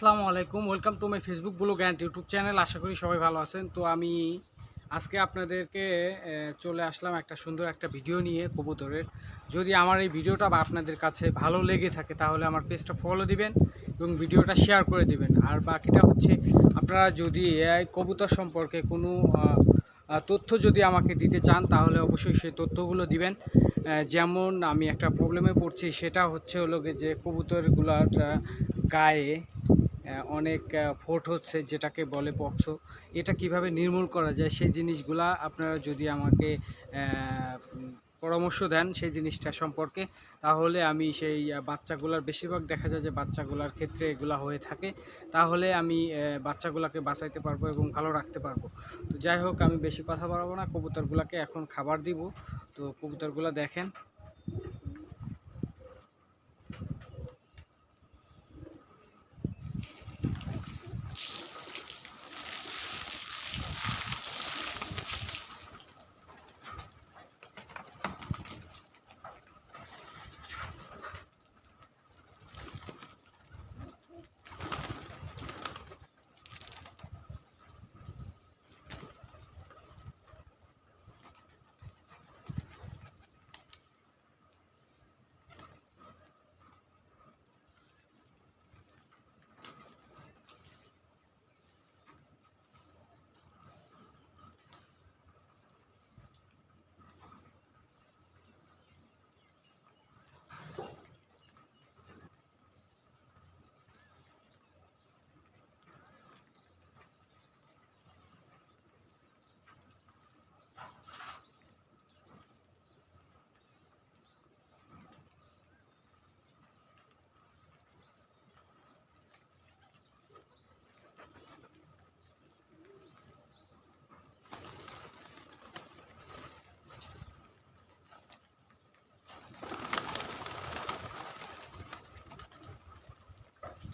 আসসালামু আলাইকুম, welcome to my Facebook blog and YouTube channel. আশা করি সবাই ভালো আছেন। তো আমি আজকে আপনাদেরকে চলে আসলাম একটা সুন্দর একটা ভিডিও নিয়ে কবুতরের। যদি আমার এই ভিডিওটা বা আপনাদের কাছে ভালো লেগে থাকে তাহলে আমার পেজটা ফলো দিবেন এবং ভিডিওটা শেয়ার করে দিবেন। আর বাকিটা হচ্ছে আপনারা যদি এই কবুতর সম্পর্কে কোনো তথ্য যদি আমাকে দিতে চান তাহলে অবশ্যই সেই তথ্যগুলো দিবেন। যেমন আমি একটা প্রবলেমে পড়ছি, সেটা হচ্ছে হলো যে কবুতরগুলার গায়ে অনেক ফোট হচ্ছে, যেটাকে বলে পক্সো। এটা কিভাবে নির্মূল করা যায় সেই জিনিসগুলা আপনারা যদি আমাকে পরামর্শ দেন সেই জিনিসটা সম্পর্কে, তাহলে আমি সেই বাচ্চাগুলার, বেশিরভাগ দেখা যায় যে বাচ্চাগুলার ক্ষেত্রে এগুলা হয়ে থাকে, তাহলে আমি বাচ্চাগুলাকে বাঁচাইতে পারবো এবং ভালো রাখতে পারবো। তো যাই হোক, আমি বেশি কথা বাড়াবো না, কবুতরগুলাকে এখন খাবার দিব। তো কবুতরগুলা দেখেন।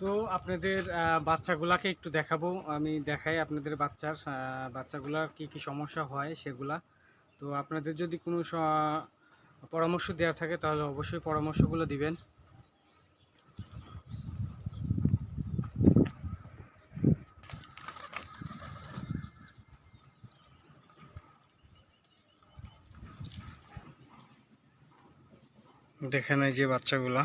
তো আপনাদের বাচ্চাগুলাকে একটু দেখাবো, আমি দেখাই আপনাদের বাচ্চাগুলার কি কি সমস্যা হয় সেগুলা। তো আপনাদের যদি কোনো পরামর্শ দেওয়া থাকে তাহলে অবশ্যই পরামর্শগুলো দিবেন। দেখেন এই যে বাচ্চাগুলা।